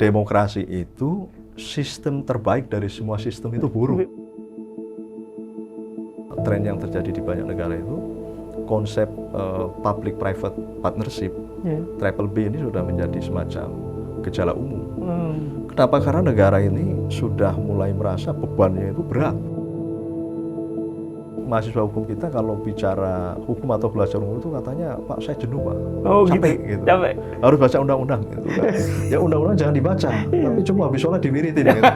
demokrasi itu sistem terbaik dari semua sistem itu buruk. Tren yang terjadi di banyak negara itu konsep public-private partnership, triple B ini sudah menjadi semacam gejala umum. Kenapa? Karena negara ini sudah mulai merasa bebannya itu berat. Mahasiswa hukum kita kalau bicara hukum atau belajar hukum itu katanya, Pak, saya jenuh, Pak. Capek gitu. Capek. Harus baca undang-undang gitu kan. Ya undang-undang jangan dibaca, tapi cuma habis sholat diwiritin gitu.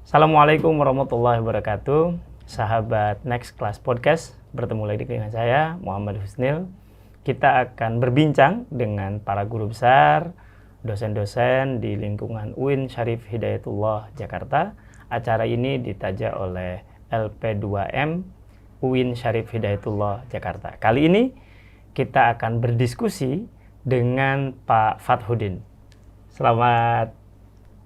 Assalamualaikum warahmatullahi wabarakatuh. Sahabat Next Class Podcast, bertemu lagi dengan saya Muhammad Husnil. Kita akan berbincang dengan para guru besar, dosen-dosen di lingkungan UIN Syarif Hidayatullah Jakarta. Acara ini ditaja oleh LP2M UIN Syarif Hidayatullah Jakarta. Kali ini kita akan berdiskusi dengan Pak Fathuddin. Selamat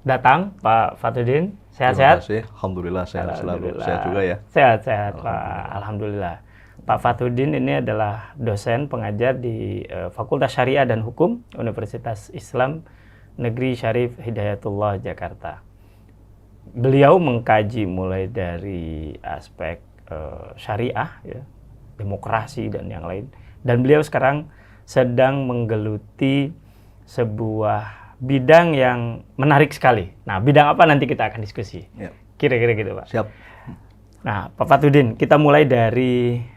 datang Pak Fathuddin. Sehat-sehat? Terima kasih. Alhamdulillah sehat selalu. Sehat juga ya? Sehat-sehat Pak. Alhamdulillah. Pak Fathuddin ini adalah dosen pengajar di Fakultas Syariah dan Hukum Universitas Islam Negeri Syarif Hidayatullah Jakarta. Beliau mengkaji mulai dari aspek syariah, ya, demokrasi dan yang lain. Dan beliau sekarang sedang menggeluti sebuah bidang yang menarik sekali. Nah, bidang apa nanti kita akan diskusi. Ya. Kira-kira gitu, Pak. Siap. Nah, Pak Fathuddin, kita mulai dari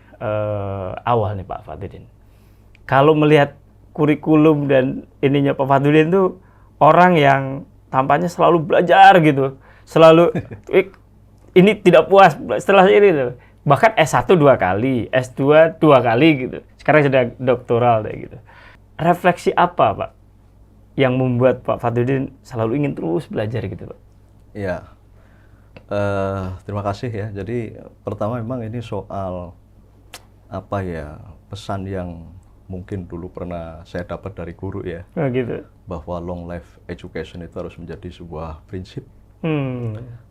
awal nih Pak Fathuddin. Kalau melihat kurikulum dan ininya Pak Fathuddin itu orang yang tampaknya selalu belajar gitu. Selalu ini tidak puas setelah ini tuh. Bahkan S1 2 kali, S2 2 kali gitu. Sekarang sudah doktoral kayak gitu. Refleksi apa, Pak, yang membuat Pak Fathuddin selalu ingin terus belajar gitu, Pak? Iya. Terima kasih ya. Jadi pertama memang ini soal apa ya, pesan yang mungkin dulu pernah saya dapat dari guru ya. Oh, gitu. Bahwa long life education itu harus menjadi sebuah prinsip.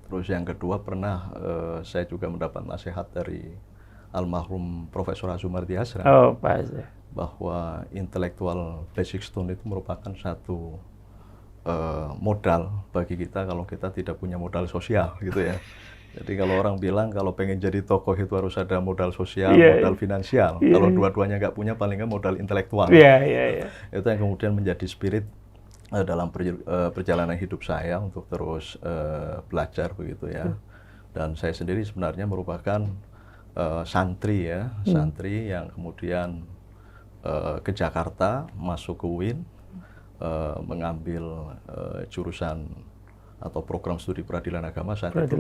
Terus yang kedua pernah saya juga mendapat nasihat dari almarhum Profesor Azumardi Azra. Oh, Pak. Bahwa intellectual basic stone itu merupakan satu modal bagi kita kalau kita tidak punya modal sosial gitu ya. Jadi kalau orang bilang kalau pengen jadi tokoh itu harus ada modal sosial, modal finansial. Kalau dua-duanya nggak punya, paling nggak modal intelektual. Itu yang kemudian menjadi spirit dalam perjalanan hidup saya untuk terus belajar begitu ya. Dan saya sendiri sebenarnya merupakan santri ya, santri yang kemudian ke Jakarta, masuk ke UIN, mengambil jurusan atau program studi peradilan agama saat itu.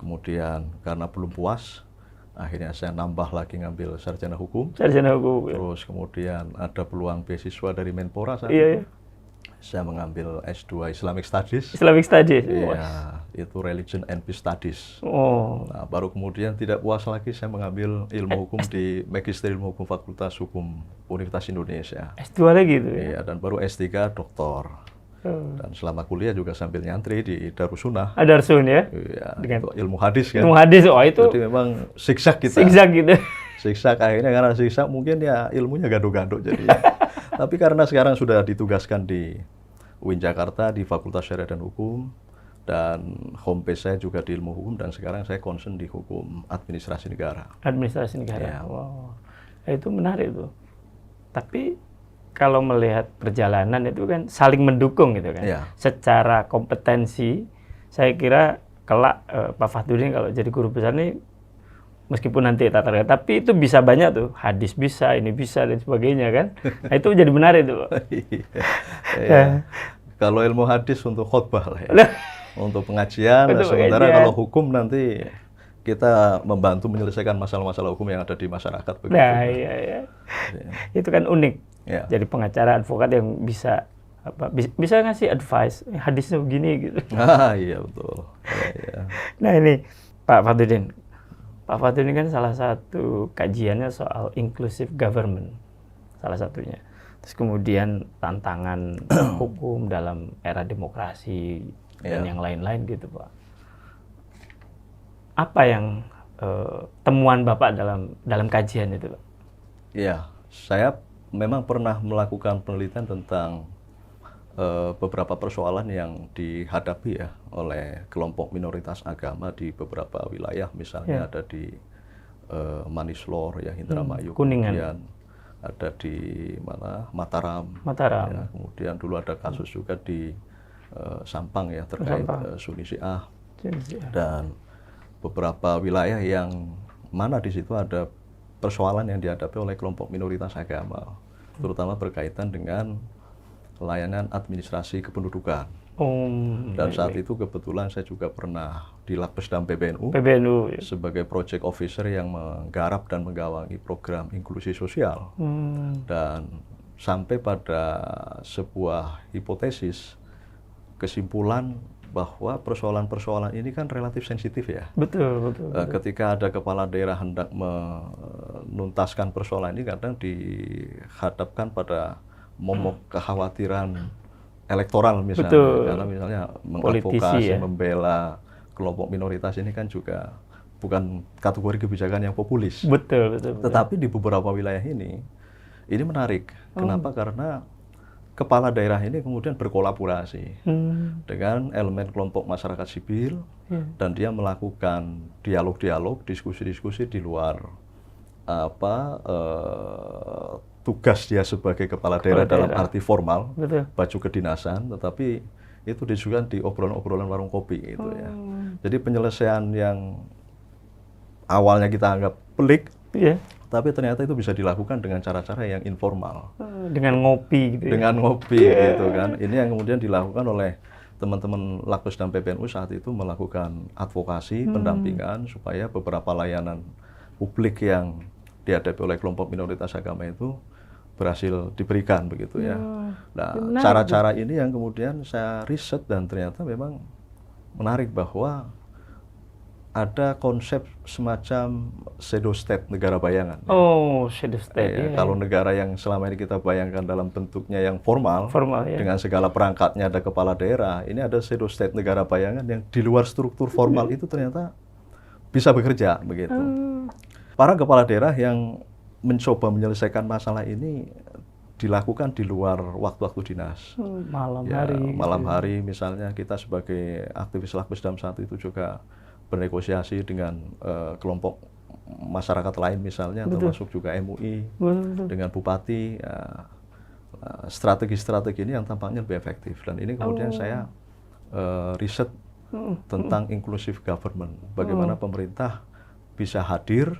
Kemudian karena belum puas, akhirnya saya nambah lagi ngambil sarjana hukum. Terus kemudian ada peluang beasiswa dari Menpora saat itu. Saya mengambil S2 Islamic Studies. Iya, itu Religion and Peace Studies. Nah, baru kemudian tidak puas lagi, saya mengambil ilmu hukum di Magister Ilmu Hukum Fakultas Hukum Universitas Indonesia. S2 lagi itu ya? Iya, dan baru S3 doktor. Dan selama kuliah juga sambil nyantri di Darussunnah. Darussun ya? Iya, dengan ilmu hadis kan. Ilmu hadis, itu. Jadi memang siksak kita. Siksak gitu. Siksak, akhirnya karena siksak mungkin ya ilmunya gado-gado jadinya. Tapi karena sekarang sudah ditugaskan di UIN Jakarta, di Fakultas Syariah dan Hukum, dan home base saya juga di ilmu hukum, dan sekarang saya concern di hukum administrasi negara. Administrasi negara, ya. Wow. Itu menarik tuh. Tapi kalau melihat perjalanan itu kan saling mendukung gitu kan. Ya. Secara kompetensi, saya kira kelak Pak Fathuddin kalau jadi guru besar nih, meskipun nanti tata negara, tapi itu bisa banyak tuh, hadis bisa, ini bisa dan sebagainya kan. Nah, itu jadi menarik tuh, Pak. Kalau ilmu hadis untuk khotbah lah ya. Untuk pengajian, sementara kalau hukum nanti kita membantu menyelesaikan masalah-masalah hukum yang ada di masyarakat begitu. Nah, iya. Itu kan unik. Ya. Jadi pengacara advokat yang bisa bisa ngasih advice, hadisnya begini gitu. Iya betul. Ya. Nah, ini Pak Fathuddin. Pak Fathuddin kan salah satu kajiannya soal inclusive government, salah satunya. Terus kemudian tantangan hukum dalam era demokrasi dan yang lain-lain gitu, Pak. apa yang temuan Bapak dalam kajian itu, Pak? Iya, saya memang pernah melakukan penelitian tentang beberapa persoalan yang dihadapi ya oleh kelompok minoritas agama di beberapa wilayah, misalnya ada di Manislor ya, Indramayu, Kuningan. kemudian ada di mana Mataram, Mataram. ya, kemudian dulu ada kasus juga di Sampang ya terkait Sunni Syiah, dan beberapa wilayah yang mana di situ ada persoalan yang dihadapi oleh kelompok minoritas agama, terutama berkaitan dengan layanan administrasi kependudukan. Dan saat itu kebetulan saya juga pernah di Lakpesdam PBNU ya. sebagai project officer yang menggarap dan menggawangi program inklusi sosial. Dan sampai pada sebuah hipotesis, kesimpulan bahwa persoalan-persoalan ini kan relatif sensitif ya. Betul. Ketika ada kepala daerah hendak menuntaskan persoalan ini, kadang dihadapkan pada momok kekhawatiran elektoral misalnya. Betul. Karena misalnya mengadvokasi, ya, membela kelompok minoritas ini kan juga bukan kategori kebijakan yang populis. Betul. Tetapi di beberapa wilayah ini menarik. Kenapa? Karena kepala daerah ini kemudian berkolaborasi dengan elemen kelompok masyarakat sipil, dan dia melakukan dialog-dialog, diskusi-diskusi di luar tugas dia sebagai kepala daerah dalam arti formal, baju kedinasan, tetapi itu disuguhkan di obrolan-obrolan warung kopi gitu ya. Jadi penyelesaian yang awalnya kita anggap pelik, tapi ternyata itu bisa dilakukan dengan cara-cara yang informal. Dengan ngopi gitu ya? Dengan ngopi gitu kan. Ini yang kemudian dilakukan oleh teman-teman Lakpesdam PBNU saat itu, melakukan advokasi, pendampingan, supaya beberapa layanan publik yang dihadapi oleh kelompok minoritas agama itu berhasil diberikan begitu ya. Nah, cara-cara ini yang kemudian saya riset dan ternyata memang menarik, bahwa ada konsep semacam shadow state, negara bayangan. Shadow state. Kalau negara yang selama ini kita bayangkan dalam bentuknya yang formal ya, dengan segala perangkatnya, ada kepala daerah, ini ada shadow state, negara bayangan yang di luar struktur formal itu ternyata bisa bekerja begitu. Para kepala daerah yang mencoba menyelesaikan masalah ini dilakukan di luar waktu-waktu dinas. Malam hari misalnya kita sebagai aktivis Lakpesdam saat itu juga bernegosiasi dengan kelompok masyarakat lain misalnya, termasuk juga MUI, dengan bupati. Strategi-strategi ini yang tampaknya lebih efektif, dan ini kemudian saya riset tentang inclusive government, bagaimana pemerintah bisa hadir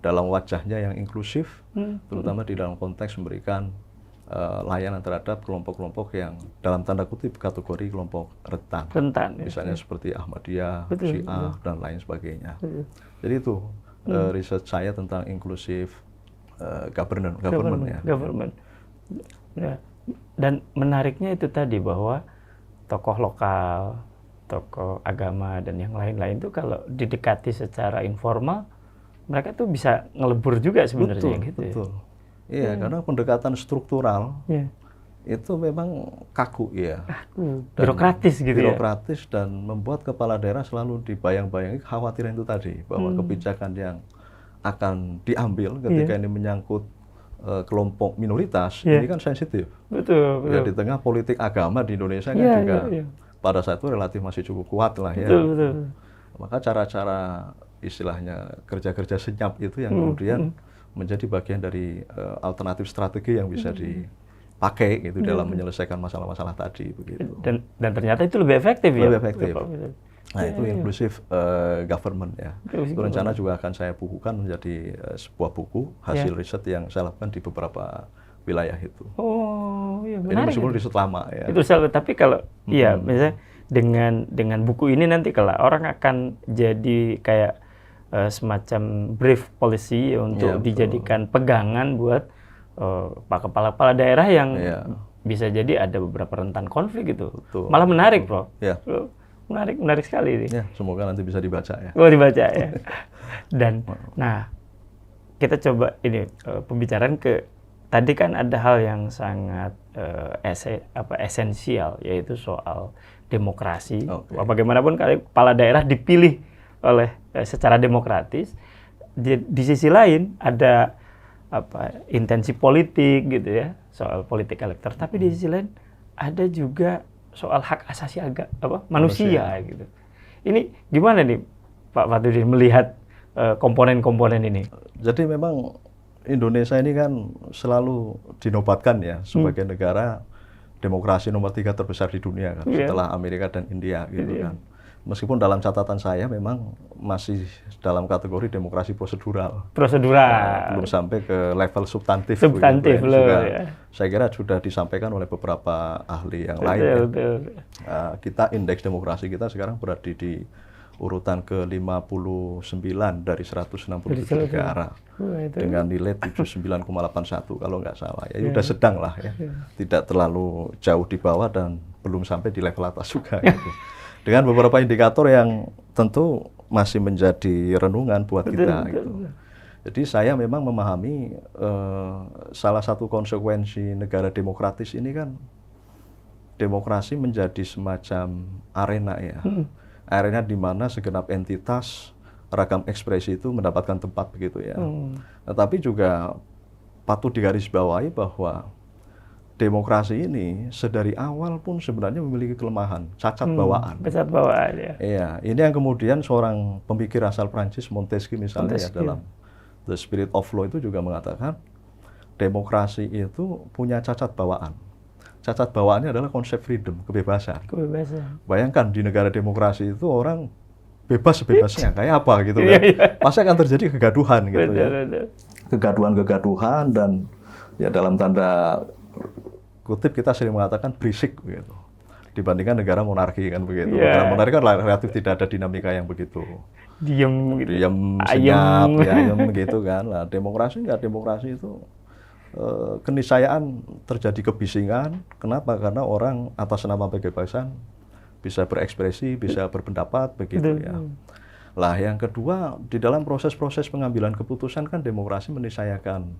dalam wajahnya yang inklusif, terutama di dalam konteks memberikan layanan terhadap kelompok-kelompok yang dalam tanda kutip kategori kelompok rentan, misalnya seperti Ahmadiyah, Syiah, dan lain sebagainya. Jadi itu riset saya tentang inklusif government. Ya. Dan menariknya itu tadi, bahwa tokoh lokal, tokoh agama, dan yang lain-lain itu kalau didekati secara informal, mereka tuh bisa ngelebur juga sebenarnya gitu. Betul. Iya, karena pendekatan struktural itu memang kaku ya. Birokratis gitu birokratis, dan membuat kepala daerah selalu dibayang-bayangi kekhawatiran itu tadi, bahwa kebijakan yang akan diambil ketika ini menyangkut kelompok minoritas, ini kan sensitif. Betul. Ya, di tengah politik agama di Indonesia kan juga pada saat itu relatif masih cukup kuat lah ya. Betul. Maka cara-cara istilahnya kerja-kerja senyap itu yang kemudian menjadi bagian dari alternatif strategi yang bisa dipakai gitu dalam menyelesaikan masalah-masalah tadi begitu. Dan ternyata itu lebih efektif ya. Lebih efektif. Nah, itu inclusive government ya. Itu rencana juga akan saya bukukan menjadi sebuah buku hasil riset yang saya lakukan di beberapa wilayah itu. Menarik. Ini meskipun riset lama ya. Itu tapi kalau misalnya dengan buku ini nanti kalau orang akan jadi kayak semacam brief policy untuk dijadikan pegangan buat kepala-kepala daerah yang bisa jadi ada beberapa rentan konflik gitu. Malah menarik, Prof. Menarik sekali ini. Ya, semoga nanti bisa dibaca ya. Dibaca ya. Dan nah, kita coba ini pembicaraan ke tadi kan ada hal yang sangat esensial, yaitu soal demokrasi. Bagaimanapun kepala daerah dipilih oleh secara demokratis. Di sisi lain ada intensi politik gitu ya, soal politik elektoral. Tapi di sisi lain ada juga soal hak asasi manusia gitu. Ini gimana nih Pak Fathudin melihat komponen-komponen ini? Jadi memang Indonesia ini kan selalu dinobatkan ya sebagai negara demokrasi nomor 3 terbesar di dunia kan, setelah Amerika dan India gitu kan. Meskipun dalam catatan saya memang masih dalam kategori demokrasi prosedural. Belum sampai ke level substantif. Substantif loh juga, saya kira sudah disampaikan oleh beberapa ahli yang lain. Kita indeks demokrasi kita sekarang berada di urutan ke-59 dari 167 negara. Dengan nilai 79,81 kalau nggak salah. Ya sudah sedang lah ya. Tidak terlalu jauh di bawah dan belum sampai di level atas juga gitu. Dengan beberapa indikator yang tentu masih menjadi renungan buat kita. Gitu. Jadi saya memang memahami salah satu konsekuensi negara demokratis ini kan demokrasi menjadi semacam arena ya. Arena di mana segenap entitas, ragam ekspresi itu mendapatkan tempat begitu ya. Tetapi juga patut digarisbawahi bahwa demokrasi ini sedari awal pun sebenarnya memiliki kelemahan, cacat bawaan. Cacat bawaan ya. Iya, ini yang kemudian seorang pemikir asal Prancis Montesquieu misalnya ya, dalam The Spirit of Law itu juga mengatakan demokrasi itu punya cacat bawaan. Cacat bawaannya adalah konsep freedom, kebebasan. Bayangkan di negara demokrasi itu orang bebas sebebasnya kayak apa gitu kan. Pasti akan terjadi kegaduhan gitu ya. Kegaduhan dan ya dalam tanda kutip kita sering mengatakan berisik begitu dibandingkan negara monarki kan begitu. Negara monarki kan relatif tidak ada dinamika yang begitu diam senyap ya ayam begitu kan. Nah, demokrasi itu keniscayaan terjadi kebisingan. Kenapa? Karena orang atas nama kebebasan bisa berekspresi, bisa berpendapat begitu ya. Lah yang kedua, di dalam proses-proses pengambilan keputusan kan demokrasi meniscayakan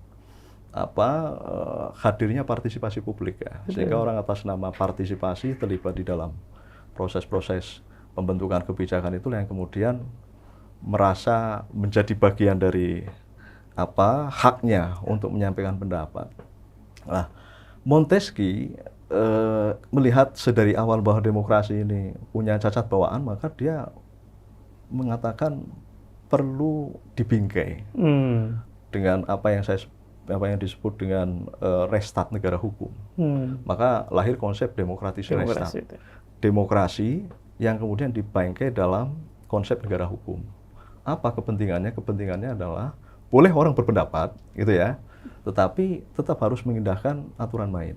hadirnya partisipasi publik ya. Sehingga orang atas nama partisipasi terlibat di dalam proses-proses pembentukan kebijakan itulah yang kemudian merasa menjadi bagian dari haknya untuk menyampaikan pendapat. Nah, Montesquieu melihat sedari awal bahwa demokrasi ini punya cacat bawaan, maka dia mengatakan perlu dibingkai dengan apa yang disebut dengan restart negara hukum. Maka lahir konsep demokratis restart. Demokrasi yang kemudian dibingkai dalam konsep negara hukum. Apa kepentingannya? Kepentingannya adalah boleh orang berpendapat, gitu ya, tetapi tetap harus mengindahkan aturan main.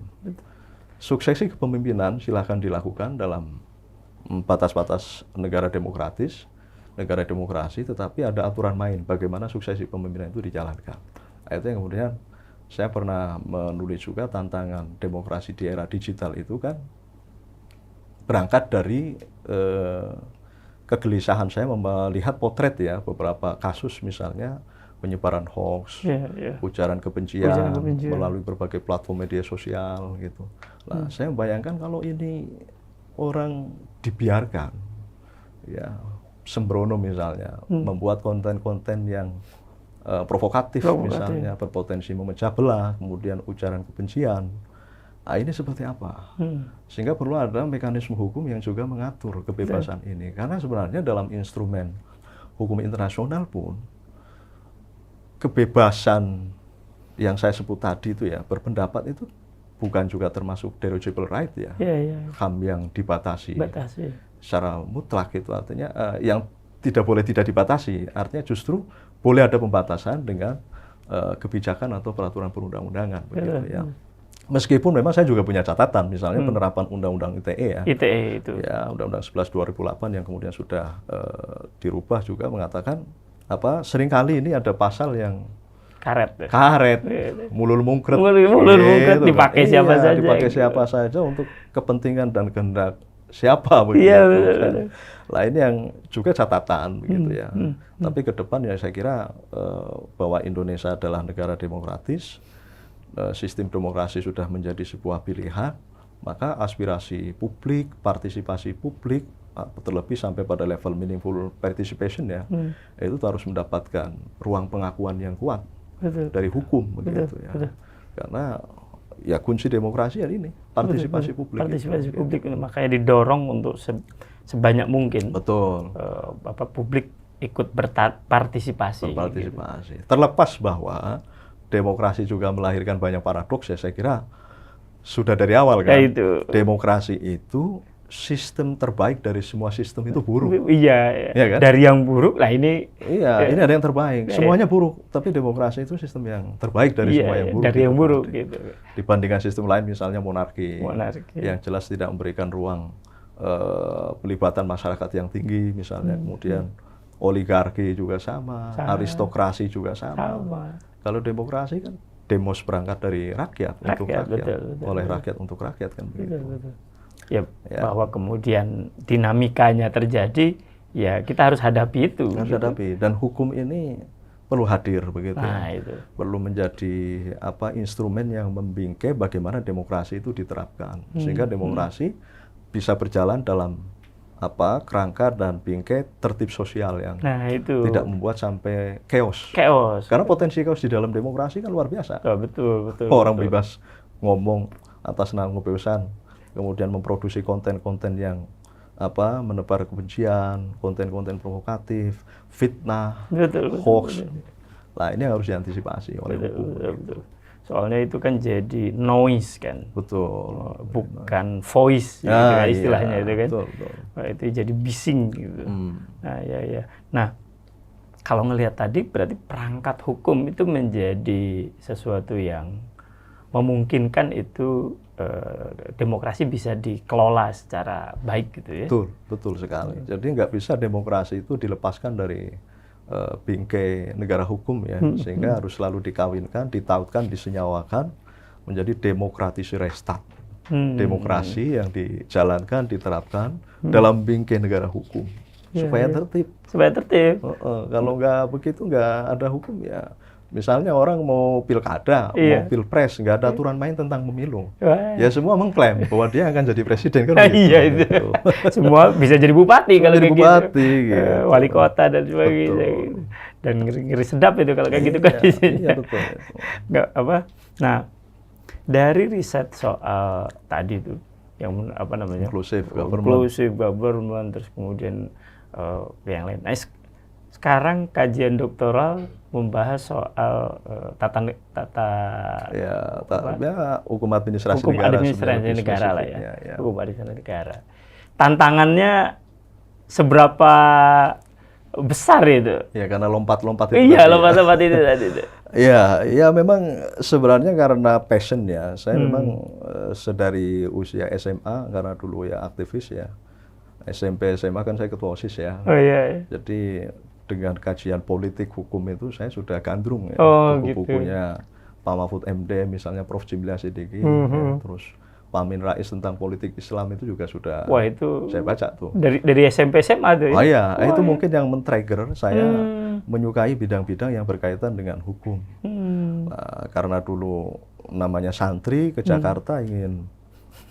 Suksesi kepemimpinan silahkan dilakukan dalam batas-batas negara demokratis, negara demokrasi, tetapi ada aturan main bagaimana suksesi kepemimpinan itu dijalankan. Nah, itu yang kemudian saya pernah menulis juga tantangan demokrasi di era digital itu kan berangkat dari kegelisahan saya melihat potret ya beberapa kasus misalnya penyebaran hoax, ujaran kebencian melalui berbagai platform media sosial gitu. Nah, saya membayangkan kalau ini orang dibiarkan, ya sembrono misalnya, membuat konten-konten yang provokatif misalnya, berpotensi memecah belah, kemudian ujaran kebencian. Nah, ini seperti apa? Sehingga perlu ada mekanisme hukum yang juga mengatur kebebasan ini. Karena sebenarnya dalam instrumen hukum internasional pun kebebasan yang saya sebut tadi itu ya, berpendapat itu bukan juga termasuk derogable right ya, HAM yang dibatasi secara mutlak itu artinya yang tidak boleh tidak dibatasi, artinya justru boleh ada pembatasan dengan kebijakan atau peraturan perundang-undangan begitu ya. Meskipun memang saya juga punya catatan, misalnya penerapan Undang-Undang ITE ya. ITE itu. Ya, Undang-Undang 11 2008 yang kemudian sudah dirubah juga mengatakan seringkali ini ada pasal yang karet, mulul mungkret, dipakai siapa saja. Dipakai siapa saja untuk kepentingan dan kehendak siapa begitu. Lah ini yang juga catatan begitu ya. Tapi ke depan ya saya kira bahwa Indonesia adalah negara demokratis, sistem demokrasi sudah menjadi sebuah pilihan, maka aspirasi publik, partisipasi publik terlebih sampai pada level meaningful participation ya, itu harus mendapatkan ruang pengakuan yang kuat dari hukum begitu ya. Betul. Karena ya kunci demokrasi ya ini partisipasi publik. Partisipasi publik makanya didorong untuk sebanyak mungkin. Betul. Publik ikut berpartisipasi. Berpartisipasi. Gitu. Terlepas bahwa demokrasi juga melahirkan banyak paradoks ya, saya kira sudah dari awal kan. Ya itu. Demokrasi itu sistem terbaik dari semua sistem itu buruk. Iya, ya kan? Dari yang buruk lah ini. Iya, ini ada yang terbaik. Semuanya buruk, tapi demokrasi itu sistem yang terbaik dari semua yang buruk. Dari yang buruk gitu. Dibandingkan sistem lain misalnya monarki. Yang jelas tidak memberikan ruang pelibatan masyarakat yang tinggi misalnya. Kemudian oligarki juga sama. Aristokrasi juga sama. Kalau demokrasi kan demos berangkat dari rakyat untuk rakyat, betul. Oleh rakyat untuk rakyat kan begitu. Betul. Ya, bahwa kemudian dinamikanya terjadi, ya kita harus hadapi itu. Harus hadapi. Dan hukum ini perlu hadir begitu. Nah, itu. Perlu menjadi instrumen yang membingkai bagaimana demokrasi itu diterapkan. Sehingga demokrasi bisa berjalan dalam kerangka dan bingkai tertib sosial yang tidak membuat sampai chaos. Karena potensi chaos di dalam demokrasi kan luar biasa. Betul. Orang bebas ngomong atas nama kebebasan, kemudian memproduksi konten-konten yang menebar kebencian, konten-konten provokatif, fitnah, hoax. Nah, ini yang harus diantisipasi oleh hukum. Betul. Soalnya itu kan jadi noise kan. Betul. Bukan voice gitu, istilahnya itu kan. Betul. Nah, itu jadi bising gitu. Nah, ya. Nah, kalau ngelihat tadi berarti perangkat hukum itu menjadi sesuatu yang memungkinkan itu demokrasi bisa dikelola secara baik gitu ya. Betul sekali. Jadi nggak bisa demokrasi itu dilepaskan dari bingkai negara hukum ya, sehingga harus selalu dikawinkan, ditautkan, disenyawakan menjadi demokratisasi restat. Demokrasi yang dijalankan, diterapkan dalam bingkai negara hukum supaya tertib. Kalau nggak begitu nggak ada hukum ya. Misalnya orang mau pilkada, mau pilpres, nggak ada aturan main tentang pemilu. Ya semua mengklaim bahwa dia akan jadi presiden kan begitu. Iya itu. Semua bisa jadi bupati kalau jadi bupati, gitu. Wali kota dan sebagainya. Gitu. Dan ngeri sedap itu kalau kayak gitu kan. Iya betul. Nggak Nah, dari riset soal tadi tuh yang inclusive government, terus kemudian yang lain. Nah, sekarang kajian doktoral membahas soal hukum administrasi negara lah ya. Hukum administrasi negara. Tantangannya seberapa besar itu? Ya karena lompat-lompat itu. Iya, lompat-lompat itu tadi. Ya memang sebenarnya karena passion ya. Saya memang sedari usia SMA karena dulu ya aktivis ya. SMP, SMA kan saya ketua OSIS ya. Jadi dengan kajian politik hukum itu saya sudah gandrung ya. Buku-bukunya Pak Mahfud MD misalnya Prof. Jimlia Siddiqui, terus Pak Amin Rais tentang politik Islam itu juga sudah saya baca tuh. Dari SMP SMA tuh ya? Itu mungkin yang men-trigger saya menyukai bidang-bidang yang berkaitan dengan hukum. Nah, karena dulu namanya santri ke Jakarta ingin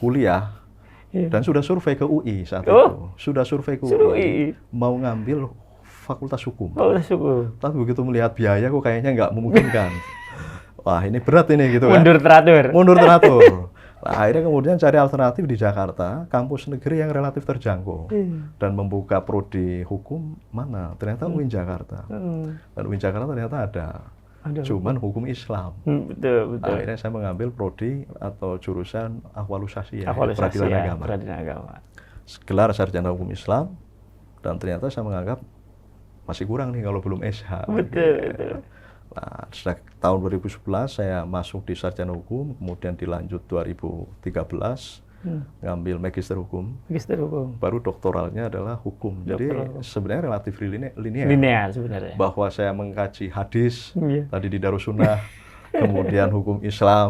kuliah. Dan sudah survei ke UI saat itu. Sudah survei ke UI. Mau ngambil Fakultas Hukum. Tapi begitu melihat biaya kok kayaknya nggak memungkinkan. Wah ini berat ini gitu kan. Mundur teratur. Nah, akhirnya kemudian cari alternatif di Jakarta, kampus negeri yang relatif terjangkau. Dan membuka prodi hukum mana? Ternyata UIN Jakarta. Dan UIN Jakarta ternyata ada. Cuman hukum Islam. Betul. Akhirnya saya mengambil prodi atau jurusan ahwalusasiyah, peradilan agama. Gelar sarjana hukum Islam, dan ternyata saya menganggap masih kurang nih kalau belum SH. Betul. Nah, sejak tahun 2011 saya masuk di sarjana hukum, kemudian dilanjut 2013 ngambil magister hukum. Baru doktoralnya adalah hukum. Jadi sebenarnya relatif linear sebenarnya. Bahwa saya mengkaji hadis tadi di Darussunnah, kemudian hukum Islam,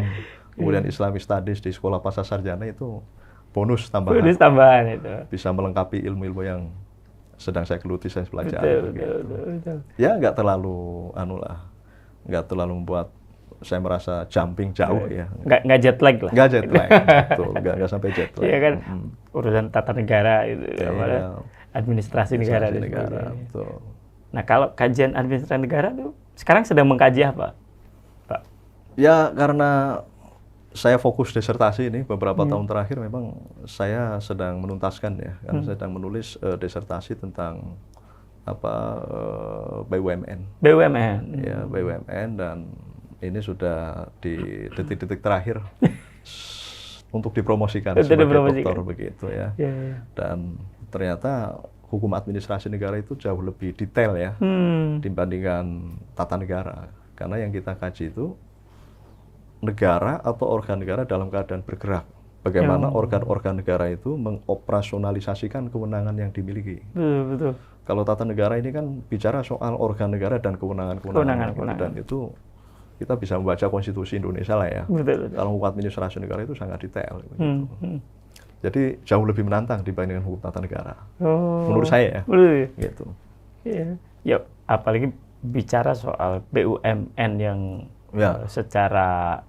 kemudian Islamic Studies di Sekolah Pasca Sarjana itu bonus tambahan. Itu. Bisa melengkapi ilmu-ilmu yang sedang saya geluti, saya pelajari. Betul. Ya nggak terlalu membuat saya merasa jumping jauh ya. Nggak jet lag lah. Nggak jet lag, betul. Nggak sampai jet lag. Iya kan, urusan tata negara itu, Iya. administrasi negara. Administrasi dan negara, sebagainya. betul. Nah, kalau kajian administrasi negara tuh sekarang sedang mengkaji apa, Pak? Ya, karena saya fokus disertasi ini beberapa tahun terakhir memang saya sedang menuntaskan ya, karena saya sedang menulis disertasi tentang BUMN. BUMN. Ya, BUMN, dan ini sudah di detik-detik terakhir untuk dipromosikan sebagai doktor begitu ya. Ya. Dan ternyata hukum administrasi negara itu jauh lebih detail ya dibandingkan tata negara. Karena yang kita kaji itu negara atau organ negara dalam keadaan bergerak. Bagaimana organ-organ negara itu mengoperasionalisasikan kewenangan yang dimiliki. Betul. Kalau tata negara ini kan bicara soal organ negara dan kewenangan-kewenangan. Dan itu kita bisa membaca konstitusi Indonesia lah ya. Betul. Kalau hukum administrasi negara itu sangat detail. Jadi jauh lebih menantang dibandingkan hukum tata negara. Menurut saya ya. Gitu. Iya. Ya, apalagi bicara soal BUMN yang secara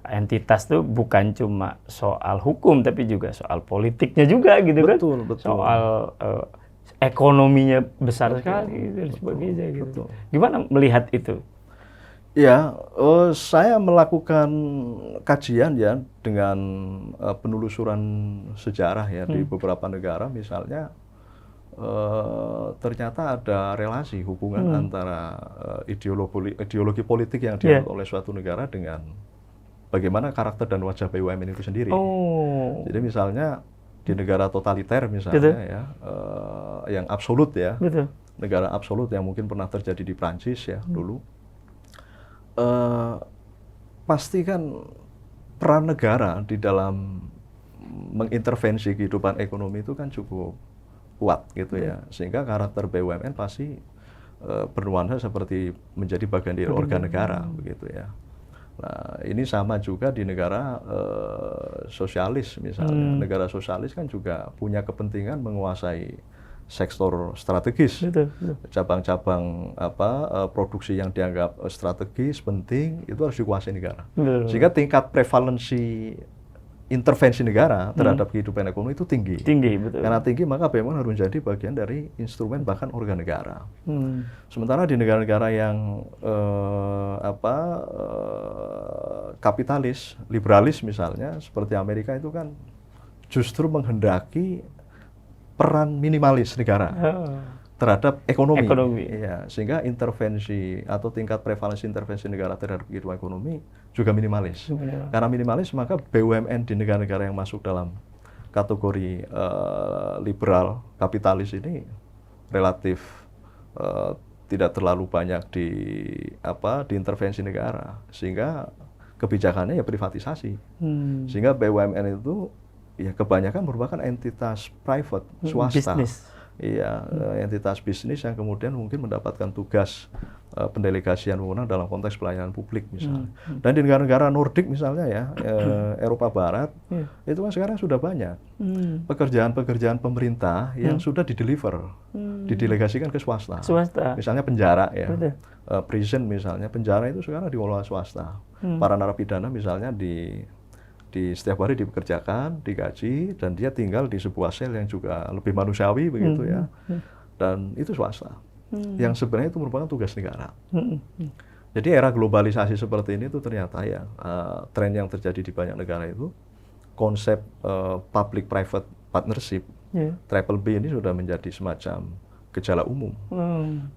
entitas tuh bukan cuma soal hukum tapi juga soal politiknya juga gitu kan. Betul. Soal ekonominya besar sekali dan sebagainya gitu. Gimana melihat itu? Ya, saya melakukan kajian ya dengan penelusuran sejarah ya di beberapa negara, misalnya ternyata ada relasi hubungan antara ideologi politik yang dianut oleh suatu negara dengan bagaimana karakter dan wajah BUMN itu sendiri. Jadi misalnya di negara totaliter misalnya ya, yang absolut ya, negara absolut yang mungkin pernah terjadi di Prancis ya dulu. Pasti kan peran negara di dalam mengintervensi kehidupan ekonomi itu kan cukup kuat gitu ya, sehingga karakter BUMN pasti bernuansa seperti menjadi bagian dari organ negara begitu ya. Nah, ini sama juga di negara sosialis misalnya. Negara sosialis kan juga punya kepentingan menguasai sektor strategis, cabang-cabang produksi yang dianggap strategis penting itu harus dikuasai negara. Sehingga tingkat prevalensi intervensi negara terhadap kehidupan ekonomi itu tinggi. Karena tinggi maka BUMN harus menjadi bagian dari instrumen bahkan organ negara. Sementara di negara-negara yang kapitalis, liberalis misalnya seperti Amerika itu kan justru menghendaki peran minimalis negara terhadap ekonomi. Ya, sehingga intervensi atau tingkat prevalensi intervensi negara terhadap kehidupan ekonomi juga minimalis. Karena minimalis maka BUMN di negara-negara yang masuk dalam kategori liberal kapitalis ini relatif tidak terlalu banyak diintervensi negara, sehingga kebijakannya ya privatisasi. Sehingga BUMN itu ya kebanyakan merupakan entitas private, swasta. Iya, entitas bisnis yang kemudian mungkin mendapatkan tugas pendelegasian wewenang dalam konteks pelayanan publik misalnya. Dan di negara-negara Nordik misalnya ya, Eropa Barat, itu kan sekarang sudah banyak pekerjaan-pekerjaan pemerintah yang sudah didelegasikan ke swasta. Misalnya penjara ya, prison misalnya, penjara itu sekarang dikelola swasta. Para narapidana misalnya di setiap hari dipekerjakan, digaji, dan dia tinggal di sebuah sel yang juga lebih manusiawi begitu ya, dan itu swasta, yang sebenarnya itu merupakan tugas negara. Jadi era globalisasi seperti ini tuh ternyata ya tren yang terjadi di banyak negara itu konsep public-private partnership, triple B ini sudah menjadi semacam gejala umum.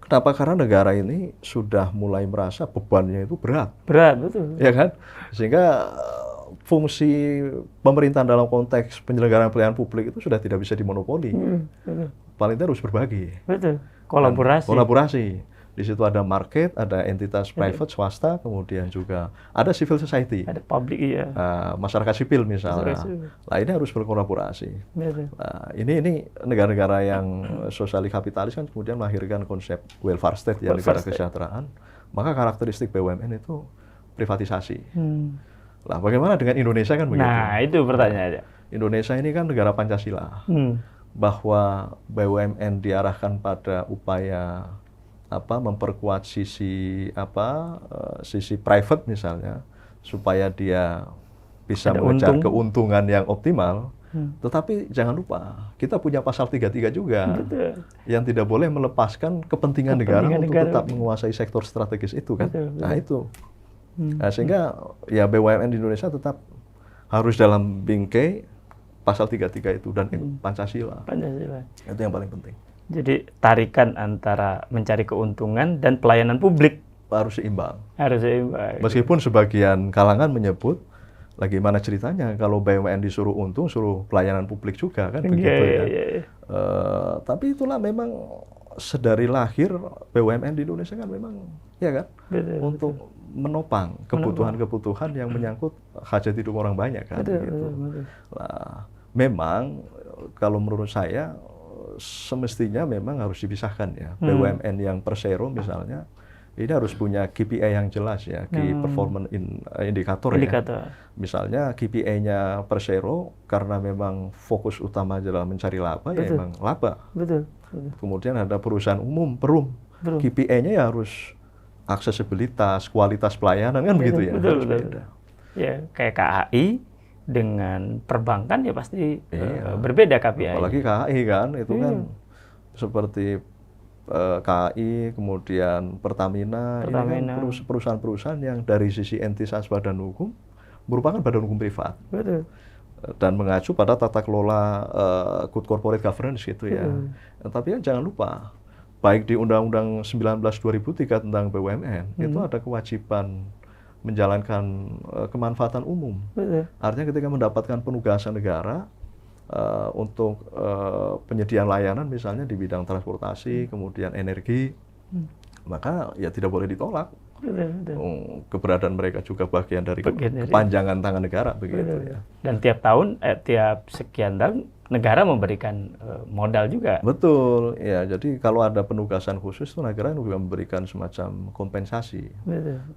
Kenapa? Karena negara ini sudah mulai merasa bebannya itu berat, betul. Ya kan, sehingga fungsi pemerintahan dalam konteks penyelenggaraan pelayanan publik itu sudah tidak bisa dimonopoli. Paling tidak harus berbagi. Kolaborasi. Di situ ada market, ada entitas private, swasta, kemudian juga ada civil society. Ada publik, ya. Masyarakat sipil misalnya. Nah, ini harus berkolaborasi. Nah, ini negara-negara yang sosialis kapitalis kan kemudian melahirkan konsep welfare state, ya, negara kesejahteraan. Maka karakteristik BUMN itu privatisasi. Lah, bagaimana dengan Indonesia kan begitu? Nah, itu pertanyaannya. Indonesia ini kan negara Pancasila. Bahwa BUMN diarahkan pada upaya memperkuat sisi private misalnya supaya dia bisa mengejar keuntungan yang optimal. Tetapi jangan lupa, kita punya pasal 33 juga. Betul. Yang tidak boleh melepaskan kepentingan negara untuk tetap menguasai sektor strategis itu kan. Betul. Nah itu. Nah, sehingga ya BUMN di Indonesia tetap harus dalam bingkai pasal 33 itu dan Pancasila. Itu yang paling penting. Jadi tarikan antara mencari keuntungan dan pelayanan publik harus seimbang. Harus seimbang. Meskipun sebagian kalangan menyebut, lagi mana ceritanya kalau BUMN disuruh untung, suruh pelayanan publik juga kan begitu ya. Tapi itulah memang sedari lahir BUMN di Indonesia kan memang ya kan untuk menopang kebutuhan-kebutuhan yang menyangkut hajat hidup orang banyak kan. Betul. Nah, memang kalau menurut saya semestinya memang harus dipisahkan ya. BUMN yang persero misalnya ini harus punya KPI yang jelas ya, Key Performance Indicator ya. Misalnya KPI-nya Persero karena memang fokus utama adalah mencari laba, ya memang laba. Betul. Kemudian ada perusahaan umum, Perum. KPI-nya ya harus aksesibilitas, kualitas pelayanan kan begitu ya. Betul. Ya, kayak KAI dengan perbankan ya pasti berbeda KPI. Apalagi KAI kan, itu kan seperti KAI, kemudian Pertamina, ini kan perusahaan-perusahaan yang dari sisi entitas badan hukum merupakan badan hukum privat. Betul. Dan mengacu pada tata kelola good corporate governance gitu ya. Tapi kan jangan lupa, baik di Undang-Undang 19/2003 tentang BUMN, itu ada kewajiban menjalankan kemanfaatan umum. Betul. Artinya ketika mendapatkan penugasan negara, untuk penyediaan layanan misalnya di bidang transportasi, kemudian energi, maka ya tidak boleh ditolak. Keberadaan mereka juga bagian dari kepanjangan tangan negara begitu ya. Dan tiap tahun, tiap sekian tahun negara memberikan modal juga. Betul, ya. Jadi kalau ada penugasan khusus itu negara juga memberikan semacam kompensasi.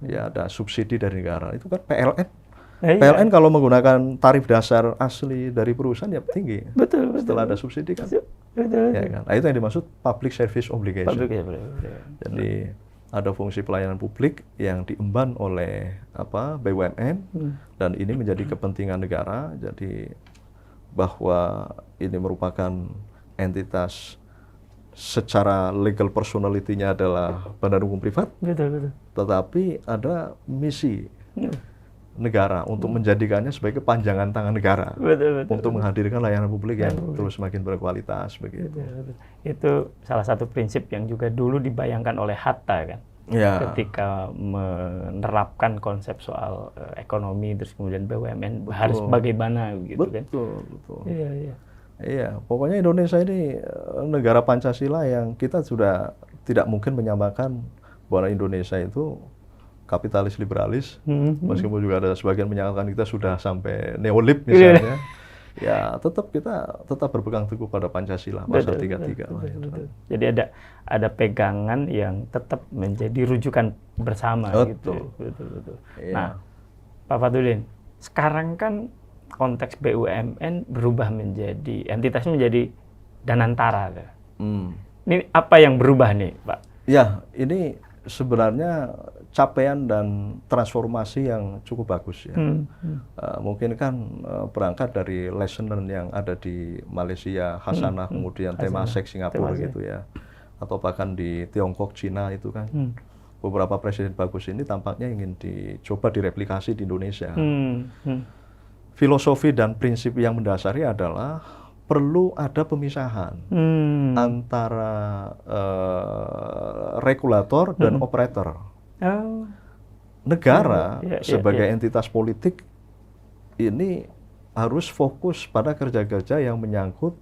Ya ada subsidi dari negara. Itu kan PLN. PLN kalau menggunakan tarif dasar asli dari perusahaan ya tinggi. Betul. Setelah ada subsidi kan. Betul. Ya kan? Nah, itu yang dimaksud public service obligation. Jadi ada fungsi pelayanan publik yang diemban oleh BUMN dan ini menjadi kepentingan negara. Jadi bahwa ini merupakan entitas secara legal personality-nya adalah badan hukum privat. Betul. Tetapi ada misi negara untuk menjadikannya sebagai kepanjangan tangan negara. Betul. Untuk menghadirkan layanan publik yang terus semakin berkualitas begitu. Betul. Itu salah satu prinsip yang juga dulu dibayangkan oleh Hatta kan. Ya. Ketika menerapkan konsep soal ekonomi terus kemudian BUMN harus bagaimana gitu kan. Betul. Iya, pokoknya Indonesia ini negara Pancasila yang kita sudah tidak mungkin menyamakan bahwa Indonesia itu kapitalis liberalis, meskipun juga ada sebagian menyangkakan kita sudah sampai neolib misalnya, ya kita tetap berpegang teguh pada Pancasila pasal 33. Betul. Jadi ada pegangan yang tetap menjadi rujukan bersama gitu. Betul. Ya. Nah, Pak Fadludin, sekarang kan konteks BUMN berubah menjadi entitasnya menjadi Danantara. Ini apa yang berubah nih, Pak? Ya, ini sebenarnya capaian dan transformasi yang cukup bagus ya. Mungkin kan berangkat dari lesson learned yang ada di Malaysia, Hasanah, kemudian Temasek Singapura gitu ya. Atau bahkan di Tiongkok, Cina itu kan. Beberapa presiden bagus ini tampaknya ingin dicoba direplikasi di Indonesia. Filosofi dan prinsip yang mendasari adalah perlu ada pemisahan antara regulator dan operator. Negara sebagai entitas politik ini harus fokus pada kerja-kerja yang menyangkut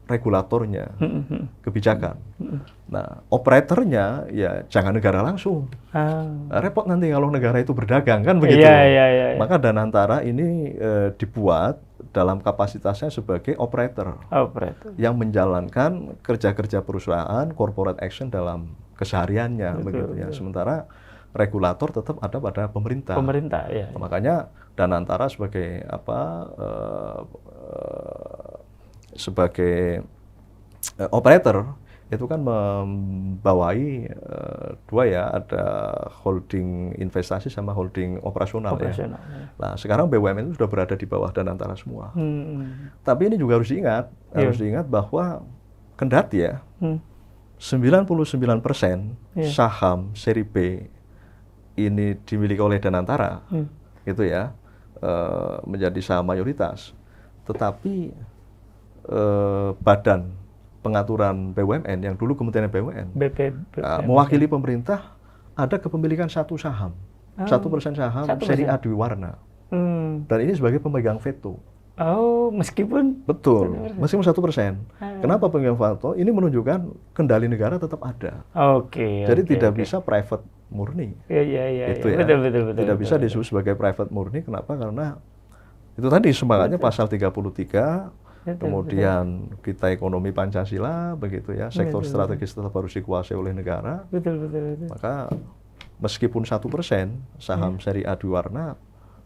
regulatornya, kebijakan. Nah, operatornya ya jangan negara langsung. Repot nanti kalau negara itu berdagang kan begitu. Maka Danantara ini dibuat dalam kapasitasnya sebagai operator yang menjalankan kerja-kerja perusahaan, corporate action dalam kesehariannya begitu ya. Sementara regulator tetap ada pada pemerintah. Makanya Danantara sebagai sebagai operator itu kan membawai dua ya, ada holding investasi sama holding operasional ya. Nah, sekarang BUMN itu sudah berada di bawah Danantara semua. Tapi ini juga harus diingat bahwa kendati ya 99% saham seri B ini dimiliki oleh Danantara, gitu ya, menjadi saham mayoritas. Tetapi badan pengaturan BUMN yang dulu Kementerian BUMN mewakili pemerintah ada kepemilikan 1 saham, 1% saham seri A Dwi Warna, dan ini sebagai pemegang veto. Oh, meskipun meskipun 1%. Kenapa pemegang veto? Ini menunjukkan kendali negara tetap ada. Jadi tidak bisa private murni. Itu ya. Betul. Tidak bisa disebut sebagai private murni. Kenapa? Karena itu tadi semangatnya pasal 33. Kemudian kita ekonomi Pancasila, begitu ya, sektor strategis tetap harus dikuasai oleh negara. Maka meskipun 1% saham seri A Dwi Warna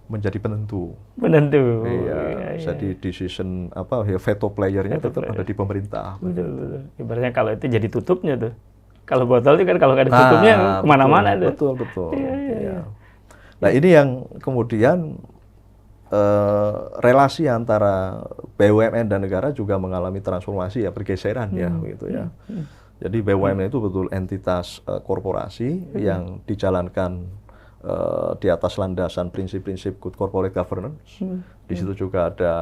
menjadi penentu. Iya. Jadi decision veto playernya tetap ada di pemerintah. Betul. Ibaratnya kalau itu jadi tutupnya tuh. Kalau botol itu kan kalau nggak ada tutupnya kemana-mana tuh. Betul. Iya. Nah, ini yang kemudian relasi antara BUMN dan negara juga mengalami transformasi ya, pergeseran ya, begitu ya. Jadi BUMN itu betul entitas korporasi yang dijalankan di atas landasan prinsip-prinsip good corporate governance. Di situ juga ada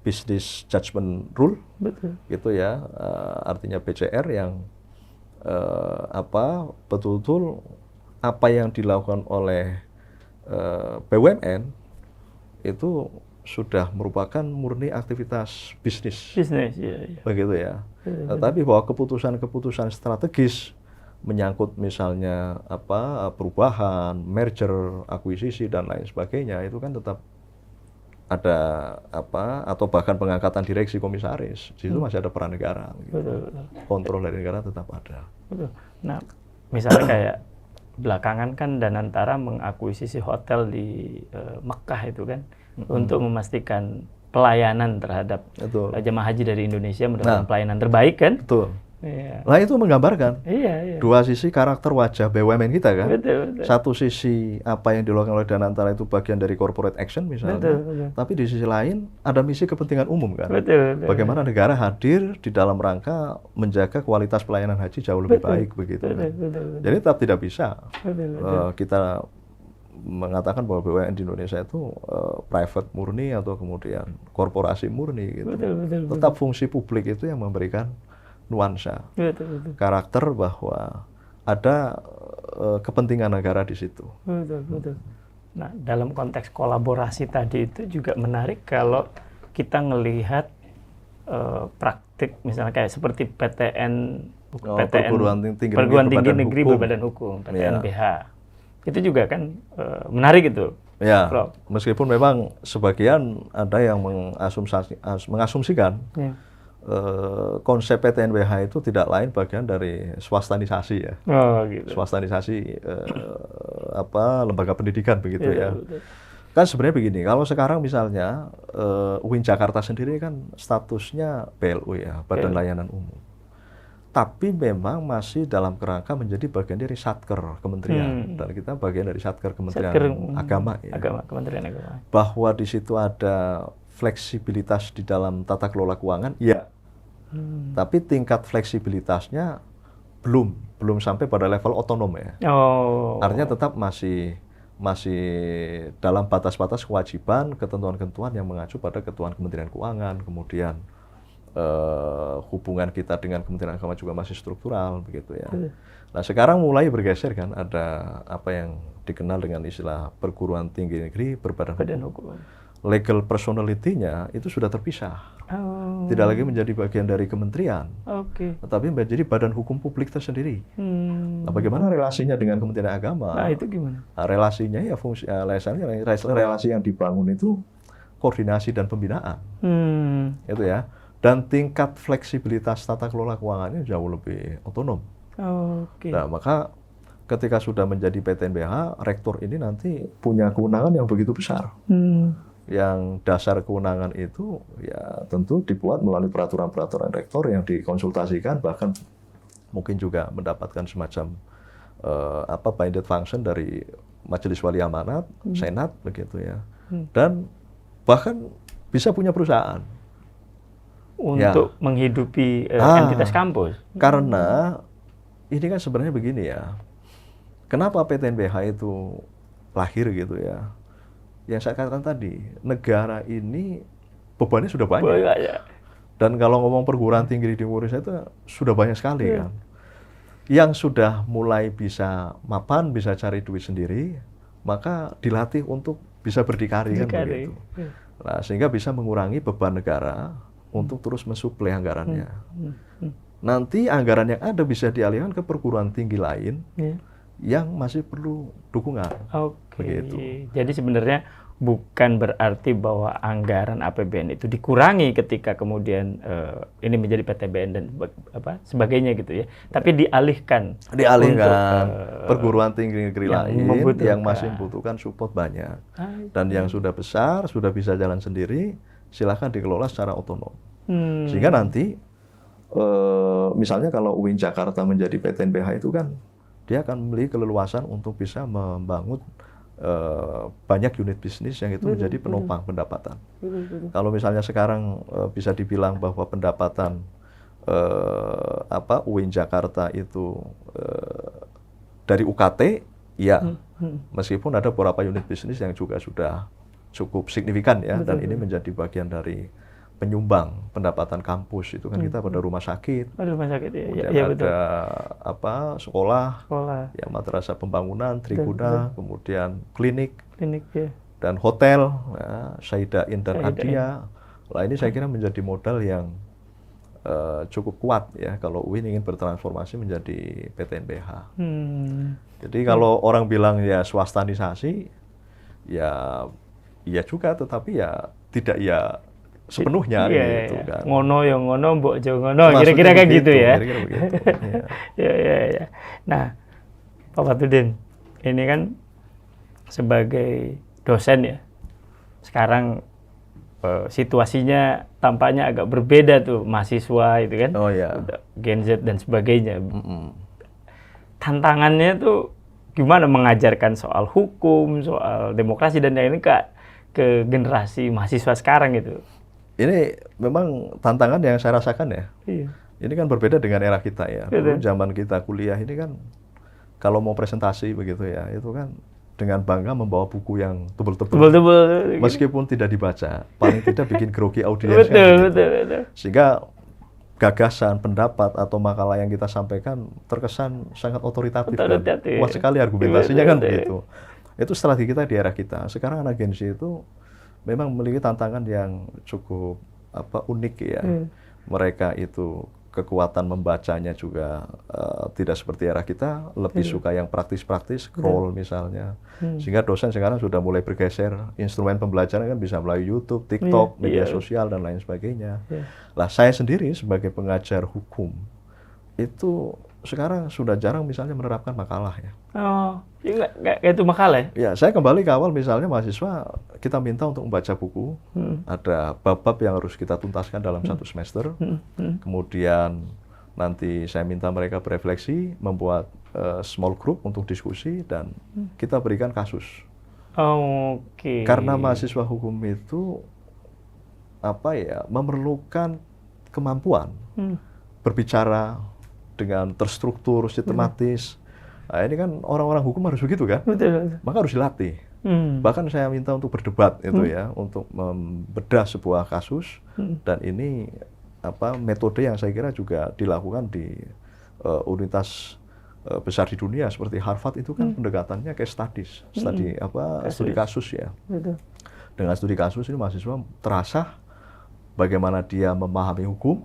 business judgment rule, gitu ya, artinya BCR yang betul-betul apa yang dilakukan oleh BUMN itu sudah merupakan murni aktivitas bisnis, begitu ya. Tetapi bahwa keputusan-keputusan strategis menyangkut misalnya perubahan, merger, akuisisi dan lain sebagainya itu kan tetap ada atau bahkan pengangkatan direksi komisaris, di situ masih ada peran negara. Gitu. Kontrol dari negara tetap ada. Nah, misalnya kayak belakangan kan Danantara mengakuisisi hotel di Mekah itu kan, untuk memastikan pelayanan terhadap jemaah haji dari Indonesia mendapatkan pelayanan terbaik kan? Betul. Nah, itu menggambarkan dua sisi karakter wajah BUMN kita kan. Satu sisi apa yang dilakukan oleh Danantara itu bagian dari corporate action misalnya, tapi di sisi lain ada misi kepentingan umum kan. Bagaimana negara hadir di dalam rangka menjaga kualitas pelayanan haji jauh lebih baik begitu. Jadi tetap tidak bisa kita mengatakan bahwa BUMN di Indonesia itu private murni atau kemudian korporasi murni gitu. Tetap fungsi publik itu yang memberikan nuansa, karakter bahwa ada kepentingan negara di situ. Nah, dalam konteks kolaborasi tadi itu juga menarik kalau kita ngelihat praktik misalnya kayak seperti PTN Perguruan Tinggi Negeri Berbadan Hukum, PTNBH. Itu juga kan menarik itu. Ya, meskipun memang sebagian ada yang mengasumsikan konsep PTNBH itu tidak lain bagian dari swastanisasi ya. Swastanisasi lembaga pendidikan begitu ya. Kan sebenarnya begini, kalau sekarang misalnya UIN Jakarta sendiri kan statusnya BLU ya, Badan Layanan Umum. Tapi memang masih dalam kerangka menjadi bagian dari Satker Kementerian, dan kita bagian dari Satker Kementerian Agama ya. Kementerian Agama. Bahwa di situ ada fleksibilitas di dalam tata kelola keuangan, ya. Tapi tingkat fleksibilitasnya belum sampai pada level otonom ya. Artinya tetap masih dalam batas-batas kewajiban, ketentuan-ketentuan yang mengacu pada ketentuan Kementerian Keuangan, kemudian hubungan kita dengan Kementerian Agama juga masih struktural begitu ya. Nah, sekarang mulai bergeser kan, ada apa yang dikenal dengan istilah Perguruan Tinggi Negeri Berbadan Hukum. Legal personality-nya itu sudah terpisah. Tidak lagi menjadi bagian dari kementerian, tetapi menjadi badan hukum publik tersendiri. Nah, bagaimana relasinya dengan Kementerian Agama? Nah, itu gimana? Nah, relasinya ya relasi yang dibangun itu koordinasi dan pembinaan. Itu ya. Dan tingkat fleksibilitas tata kelola keuangannya jauh lebih otonom. Nah, maka ketika sudah menjadi PTNBH, rektor ini nanti punya kewenangan yang begitu besar. yang dasar kewenangan itu ya tentu dibuat melalui peraturan-peraturan rektor yang dikonsultasikan, bahkan mungkin juga mendapatkan semacam binded function dari Majelis Wali Amanat, Senat begitu ya. Dan bahkan bisa punya perusahaan untuk ya, menghidupi entitas kampus. Karena ini kan sebenarnya begini ya. Kenapa PTNBH itu lahir gitu ya? Yang saya katakan tadi, negara ini bebannya sudah banyak. Dan kalau ngomong perguruan tinggi di Indonesia itu sudah banyak sekali kan. Yang sudah mulai bisa mapan, bisa cari duit sendiri, maka dilatih untuk bisa berdikari kan begitu. Nah, sehingga bisa mengurangi beban negara untuk terus mensuplai anggarannya. Nanti anggaran yang ada bisa dialihkan ke perguruan tinggi lain yang masih perlu dukungan. Begitu. Jadi sebenarnya bukan berarti bahwa anggaran APBN itu dikurangi ketika kemudian ini menjadi PTBN dan sebagainya gitu ya. Tapi dialihkan untuk perguruan tinggi negeri lain yang masih membutuhkan support banyak. Dan yang sudah besar, sudah bisa jalan sendiri, silakan dikelola secara otonom. Sehingga nanti misalnya kalau UIN Jakarta menjadi PTNBH itu kan dia akan memiliki keleluasan untuk bisa membangun banyak unit bisnis yang itu menjadi penopang pendapatan. Kalau misalnya sekarang bisa dibilang bahwa pendapatan UIN Jakarta itu dari UKT, ya meskipun ada beberapa unit bisnis yang juga sudah cukup signifikan ya, dan ini menjadi bagian dari penyumbang pendapatan kampus itu kan kita pada rumah sakit, ya, ada sekolah, ya madrasah pembangunan, Triguna, kemudian klinik ya. Dan hotel, ya, Syaidain dan Adia. Nah ini saya kira menjadi modal yang cukup kuat ya kalau UIN ingin bertransformasi menjadi PTNBH. Jadi kalau orang bilang ya swastanisasi, ya iya juga, tetapi ya tidak ya sepenuhnya gitu kan. Ngono yang ngono, mbok jo ngono, kira-kira kayak gitu ya. Kira-kira begitu. Ya. Nah, Pak Fatudin, ini kan sebagai dosen ya. Sekarang situasinya tampaknya agak berbeda tuh, mahasiswa itu kan. Gen Z dan sebagainya. Tantangannya tuh gimana mengajarkan soal hukum, soal demokrasi dan lain-lain ke generasi mahasiswa sekarang gitu. Ini memang tantangan yang saya rasakan ya. Ini kan berbeda dengan era kita ya. Dulu zaman kita kuliah ini kan kalau mau presentasi begitu ya, itu kan dengan bangga membawa buku yang tebel-tebel. Meskipun tidak dibaca, paling tidak bikin grogi audiens. Betul. Sehingga gagasan, pendapat atau makalah yang kita sampaikan terkesan sangat otoritatif. Kuat sekali argumentasinya kan begitu. Itu strategi kita di era kita. Sekarang anak Gen Z itu memang memiliki tantangan yang cukup unik ya. Mereka itu kekuatan membacanya juga tidak seperti era kita, lebih suka yang praktis-praktis, scroll misalnya. Sehingga dosen sekarang sudah mulai bergeser, instrumen pembelajaran kan bisa melalui YouTube, TikTok, media sosial dan lain sebagainya. Lah saya sendiri sebagai pengajar hukum itu sekarang sudah jarang misalnya menerapkan makalah ya. Nggak itu makalah ya? Ya, saya kembali ke awal misalnya mahasiswa kita minta untuk membaca buku, ada bab-bab yang harus kita tuntaskan dalam satu semester, kemudian nanti saya minta mereka berefleksi, membuat small group untuk diskusi dan kita berikan kasus. Karena mahasiswa hukum itu memerlukan kemampuan berbicara dengan terstruktur, sistematis. Nah, ini kan orang-orang hukum harus begitu kan? Betul. Maka harus dilatih. Bahkan saya minta untuk berdebat itu ya, untuk membedah sebuah kasus dan ini metode yang saya kira juga dilakukan di universitas besar di dunia seperti Harvard itu kan pendekatannya kayak studi kasus ya. Betul. Dengan studi kasus ini mahasiswa terasa bagaimana dia memahami hukum,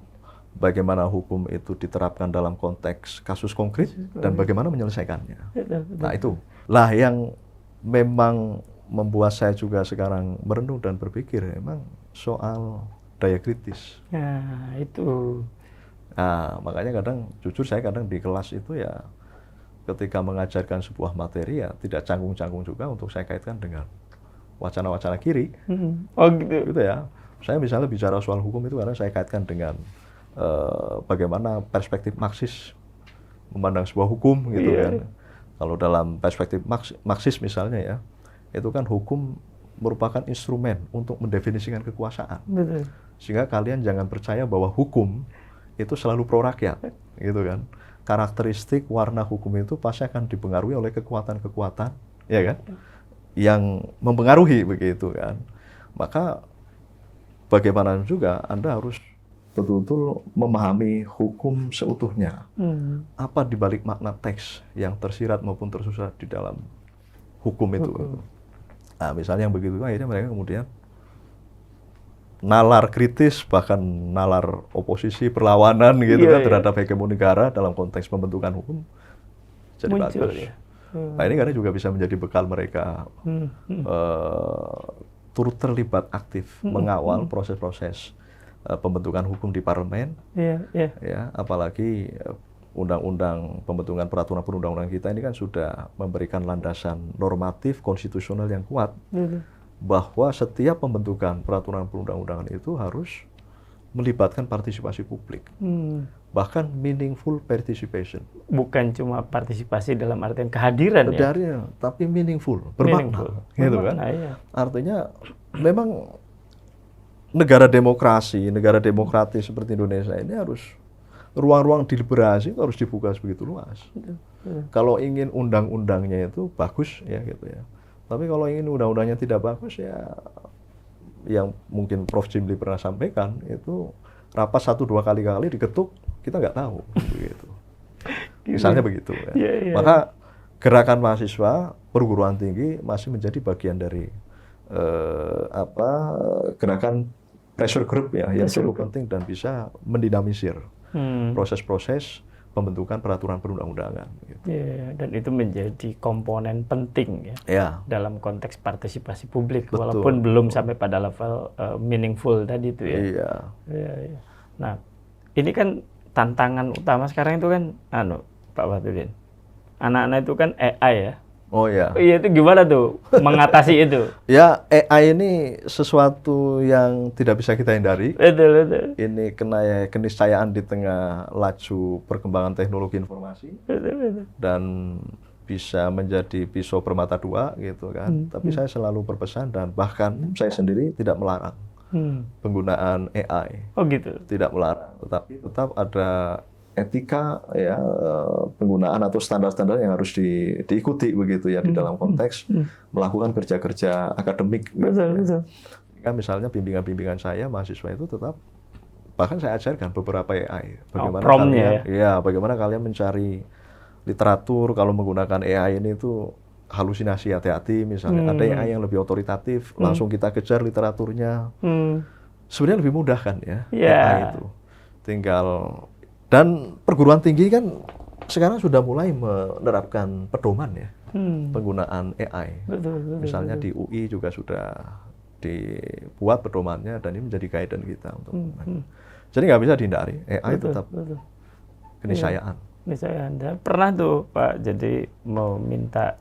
bagaimana hukum itu diterapkan dalam konteks kasus konkret dan bagaimana menyelesaikannya. Nah itu lah yang memang membuat saya juga sekarang merenung dan berpikir memang soal daya kritis. Nah itu. Nah makanya jujur saya kadang di kelas itu ya ketika mengajarkan sebuah materi ya tidak canggung-canggung juga untuk saya kaitkan dengan wacana-wacana kiri. Oh gitu. Gitu ya. Saya misalnya bicara soal hukum itu karena saya kaitkan dengan bagaimana perspektif Marxis memandang sebuah hukum gitu kan. Kalau dalam perspektif Marxis misalnya ya, itu kan hukum merupakan instrumen untuk mendefinisikan kekuasaan. Betul. Sehingga kalian jangan percaya bahwa hukum itu selalu pro rakyat, gitu kan. Karakteristik warna hukum itu pasti akan dipengaruhi oleh kekuatan-kekuatan, ya kan, yang mempengaruhi begitu kan. Maka bagaimana juga Anda harus betul-betul memahami hukum seutuhnya. Apa dibalik makna teks yang tersirat maupun tersurat di dalam hukum itu. Nah, misalnya yang begitu, akhirnya mereka kemudian nalar kritis, bahkan nalar oposisi, perlawanan gitu kan terhadap hegemoni negara dalam konteks pembentukan hukum jadi muncul, bagus. Ya. Nah ini karena juga bisa menjadi bekal mereka turut terlibat aktif mengawal proses-proses pembentukan hukum di parlemen. Ya, apalagi undang-undang pembentukan peraturan perundang-undangan kita ini kan sudah memberikan landasan normatif konstitusional yang kuat. Bahwa setiap pembentukan peraturan perundang-undangan itu harus melibatkan partisipasi publik. Bahkan meaningful participation. Bukan cuma partisipasi dalam artian kehadiran ya. Tapi meaningful, bermakna. Gitu kan? Iya. Artinya memang negara demokrasi, negara demokratis seperti Indonesia ini harus ruang-ruang deliberasi harus dibuka sebegitu luas. Kalau ingin undang-undangnya itu bagus ya gitu ya. Tapi kalau ingin undang-undangnya tidak bagus ya, yang mungkin Prof. Jimli pernah sampaikan itu rapat 1-2 kali diketuk kita nggak tahu, begitu. Misalnya begitu. Ya. Maka gerakan mahasiswa perguruan tinggi masih menjadi bagian dari gerakan pressure group ya, yang cukup penting dan bisa mendinamisir proses-proses pembentukan peraturan perundang-undangan. Gitu. Dan itu menjadi komponen penting ya, dalam konteks partisipasi publik. Betul. Walaupun belum sampai pada level meaningful tadi itu ya. Iya. Nah, ini kan tantangan utama sekarang itu kan, Pak Fathudin, anak-anak itu kan AI ya. Oh ya. Iya, itu gimana tuh mengatasi itu? Ya, AI ini sesuatu yang tidak bisa kita hindari. Betul. Ini keniscayaan di tengah laju perkembangan teknologi informasi. Betul. Dan bisa menjadi pisau bermata dua gitu kan. Tapi saya selalu berpesan dan bahkan saya sendiri tidak melarang penggunaan AI. Oh gitu. Tidak melarang, tetapi tetap ada etika ya, penggunaan atau standar-standar yang harus diikuti begitu ya di dalam konteks melakukan kerja-kerja akademik. Betul. Kan misalnya bimbingan saya mahasiswa itu tetap, bahkan saya ajarkan beberapa AI. Bagaimana promnya bagaimana kalian mencari literatur kalau menggunakan AI ini itu halusinasi, hati-hati misalnya. Ada AI yang lebih otoritatif, langsung kita kejar literaturnya. Sebenarnya lebih mudah kan ya AI itu. Tinggal. Dan perguruan tinggi kan sekarang sudah mulai menerapkan pedoman ya, penggunaan AI. Betul. Misalnya di UI juga sudah dibuat pedomannya dan ini menjadi guidance kita untuk. Jadi nggak bisa dihindari, AI tetap keniscayaan. Dan pernah tuh Pak, jadi mau minta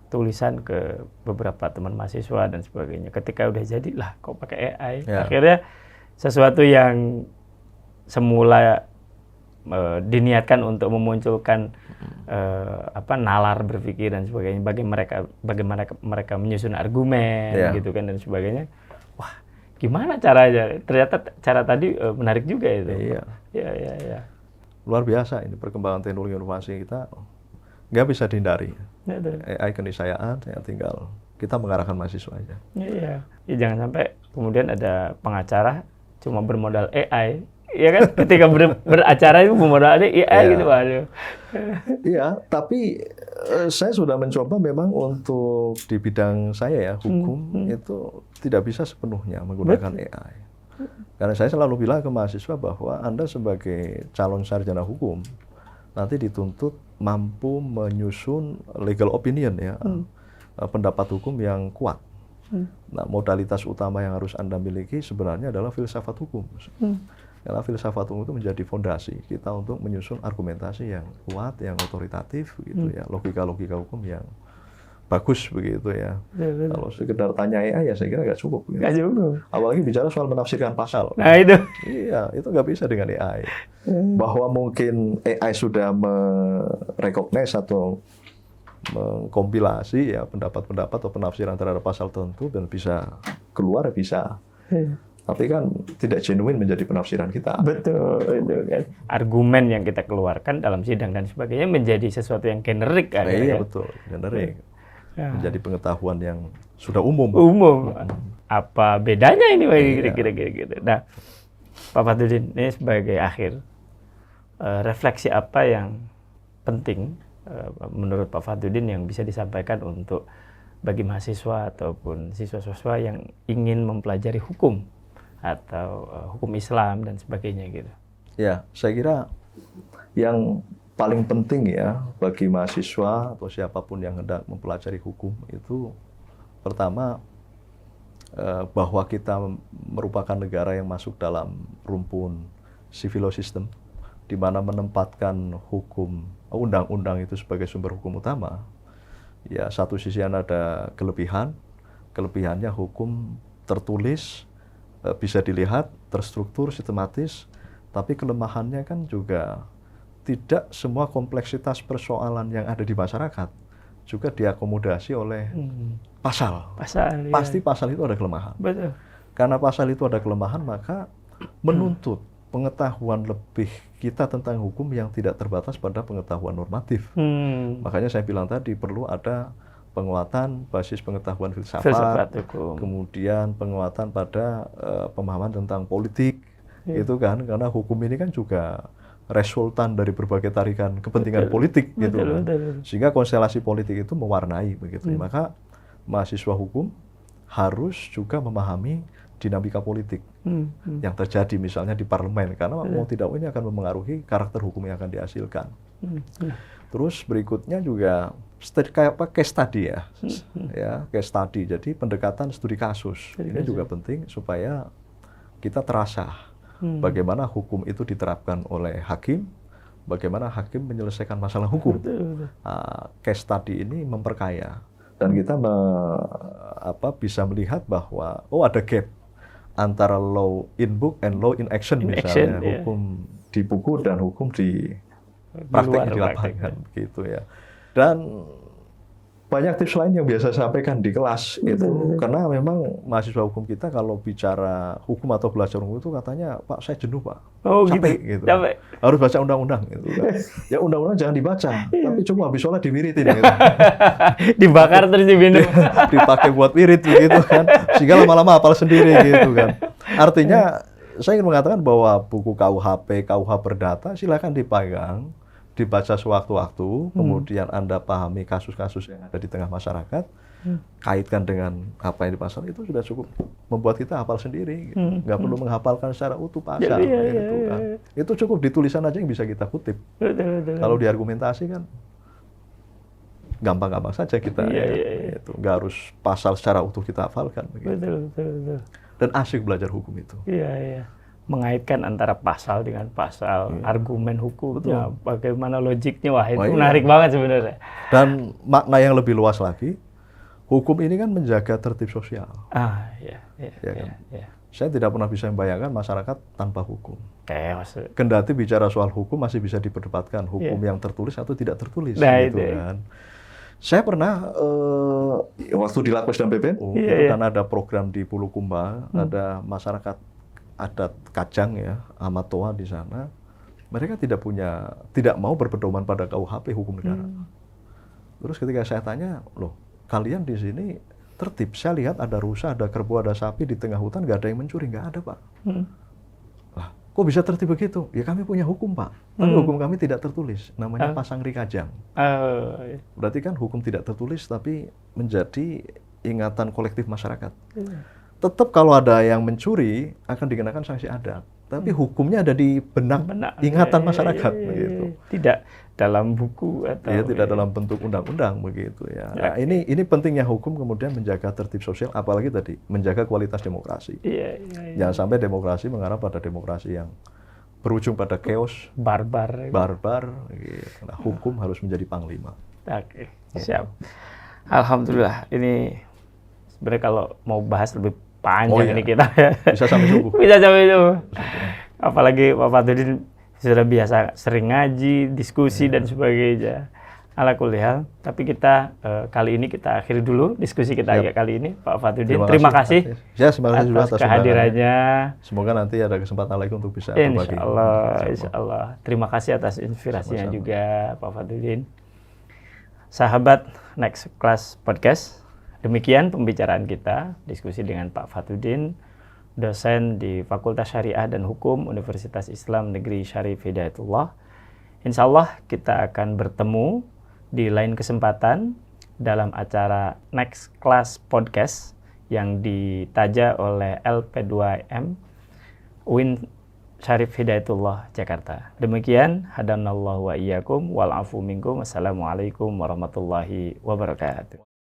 tulisan ke beberapa teman mahasiswa dan sebagainya. Ketika udah jadi lah, kok pakai AI? Akhirnya sesuatu yang semula diniatkan untuk memunculkan nalar berpikir dan sebagainya, bagaimana mereka menyusun argumen gitu kan dan sebagainya. Wah, gimana caranya? Ternyata cara tadi menarik juga itu. Iya. Luar biasa ini perkembangan teknologi inovasi kita, nggak bisa dihindari. AI keniscayaan, ya tinggal kita mengarahkan mahasiswa aja. Iya. Ya, jangan sampai kemudian ada pengacara cuma bermodal AI. Iya kan, ketika beracara itu bermodal AI gitu, waduh. Iya, tapi saya sudah mencoba memang untuk di bidang saya ya, hukum itu tidak bisa sepenuhnya menggunakan AI. Karena saya selalu bilang ke mahasiswa bahwa Anda sebagai calon sarjana hukum nanti dituntut mampu menyusun legal opinion ya, pendapat hukum yang kuat. Nah, modalitas utama yang harus Anda miliki sebenarnya adalah filsafat hukum. Karena filsafat hukum itu menjadi fondasi kita untuk menyusun argumentasi yang kuat, yang otoritatif, gitu ya, logika-logika hukum yang bagus begitu ya. Betul. Kalau sekedar tanya AI ya saya kira nggak cukup. Gitu. Nggak cukup. Apalagi bicara soal menafsirkan pasal. Nah itu. Iya, itu nggak bisa dengan AI. Bahwa mungkin AI sudah merecognize atau mengkompilasi ya pendapat-pendapat atau penafsiran terhadap pasal tertentu dan bisa keluar bisa. Tapi kan tidak genuine menjadi penafsiran kita. Betul, itu kan. Argumen yang kita keluarkan dalam sidang dan sebagainya menjadi sesuatu yang generik kan. Iya betul, generik. Menjadi pengetahuan yang sudah umum. Umum. Apa bedanya ini kira-kira gitu. Nah, Pak Fathudin, ini sebagai akhir, refleksi apa yang penting menurut Pak Fathudin yang bisa disampaikan untuk bagi mahasiswa ataupun siswa-siswa yang ingin mempelajari hukum atau hukum Islam dan sebagainya gitu. Ya, saya kira yang paling penting ya bagi mahasiswa atau siapapun yang hendak mempelajari hukum itu pertama bahwa kita merupakan negara yang masuk dalam rumpun civil law system di mana menempatkan hukum undang-undang itu sebagai sumber hukum utama. Ya, satu sisi ada kelebihannya hukum tertulis, bisa dilihat, terstruktur, sistematis, tapi kelemahannya kan juga tidak semua kompleksitas persoalan yang ada di masyarakat juga diakomodasi oleh pasal. Pasti pasal itu ada kelemahan. Betul. Karena pasal itu ada kelemahan, maka menuntut pengetahuan lebih kita tentang hukum yang tidak terbatas pada pengetahuan normatif. Makanya saya bilang tadi perlu ada penguatan basis pengetahuan filsafat kemudian penguatan pada pemahaman tentang politik, itu kan, karena hukum ini kan juga resultan dari berbagai tarikan kepentingan politik, gitu kan. Sehingga konstelasi politik itu mewarnai begitu. Maka mahasiswa hukum harus juga memahami dinamika politik yang terjadi misalnya di parlemen, karena mau tidak mau ini akan memengaruhi karakter hukum yang akan dihasilkan. Terus berikutnya juga kayak case study ya, case study. Jadi pendekatan studi kasus ini juga penting supaya kita terasa bagaimana hukum itu diterapkan oleh hakim, bagaimana hakim menyelesaikan masalah hukum. Case study ini memperkaya dan kita bisa melihat bahwa ada gap antara law in book and law in action, misalnya hukum di buku dan hukum di praktek di lapangan, gitu ya. Dan banyak tips lain yang biasa saya sampaikan di kelas itu, karena memang mahasiswa hukum kita kalau bicara hukum atau belajar hukum itu katanya, Pak, saya jenuh, Pak, capek gitu. Harus baca undang-undang gitu kan. Ya undang-undang jangan dibaca, tapi cuma habis sholat diwiritin gitu. Dibakar terus diminum. Dipakai buat wirid begitu kan, sehingga lama-lama hafal sendiri gitu kan. Artinya saya ingin mengatakan bahwa buku KUHP, KUH Perdata silakan dipegang, dibaca sewaktu-waktu, kemudian Anda pahami kasus-kasus yang ada di tengah masyarakat, kaitkan dengan apa yang di pasal, itu sudah cukup membuat kita hafal sendiri. Gitu. Nggak perlu menghafalkan secara utuh pasal. Gitu, kan. Itu cukup di tulisan aja yang bisa kita kutip. Kalau di argumentasi kan gampang-gampang saja kita. Itu. Nggak harus pasal secara utuh kita hafalkan. Begitu. Dan asyik belajar hukum itu. Mengaitkan antara pasal dengan pasal, argumen hukumnya, bagaimana logiknya, itu menarik banget sebenarnya. Dan makna yang lebih luas lagi, hukum ini kan menjaga tertib sosial. Saya tidak pernah bisa membayangkan masyarakat tanpa hukum. Kendati bicara soal hukum masih bisa diperdebatkan, hukum yang tertulis atau tidak tertulis. Gitu kan. Saya pernah waktu di Lakwes dan PBNU, itu kan ada program di Bulukumba, ada masyarakat adat Kajang ya, Amatoa di sana. Mereka tidak mau berpedoman pada KUHP hukum negara. Terus ketika saya tanya, loh, kalian di sini tertib, saya lihat ada rusa, ada kerbau, ada sapi di tengah hutan, nggak ada yang mencuri, nggak ada, Pak. Lah, kok bisa tertib begitu? Ya kami punya hukum, Pak. Tapi hukum kami tidak tertulis, namanya Pasangri Kajang. Berarti kan hukum tidak tertulis, tapi menjadi ingatan kolektif masyarakat. Tetap kalau ada yang mencuri akan dikenakan sanksi adat, tapi hukumnya ada di benak ingatan masyarakat, begitu. Tidak dalam buku atau tidak dalam bentuk undang-undang begitu ya. Nah, ini pentingnya hukum kemudian menjaga tertib sosial, apalagi tadi menjaga kualitas demokrasi. Jangan sampai demokrasi mengarah pada demokrasi yang berujung pada chaos, barbar. Gitu. Nah, hukum harus menjadi panglima. Oke, siap. Alhamdulillah, ini sebenarnya kalau mau bahas lebih panjang Oh, iya. ini kita ya. Bisa sampai subuh. Bisa sampai itu. Apalagi Pak Fatudin sudah biasa sering ngaji, diskusi dan sebagainya. Ala kulli hal. Tapi kita kali ini kita akhiri dulu diskusi kita Siap. kali ini, Pak Fatudin. Terima kasih Ya, terima kasih juga atas atas kehadirannya. Semoga nanti ada kesempatan lagi untuk bisa berbagi. Insya Allah. Terima kasih atas inspirasinya Sama-sama. juga, Pak Fatudin. Sahabat Next Class Podcast, demikian pembicaraan kita, diskusi dengan Pak Fatudin, dosen di Fakultas Syariah dan Hukum Universitas Islam Negeri Syarif Hidayatullah. Insya Allah kita akan bertemu di lain kesempatan dalam acara Next Class Podcast yang ditaja oleh LP2M UIN Syarif Hidayatullah Jakarta. Demikian, hadanallahu wa iyyakum wal afu minkum. Wassalamualaikum warahmatullahi wabarakatuh.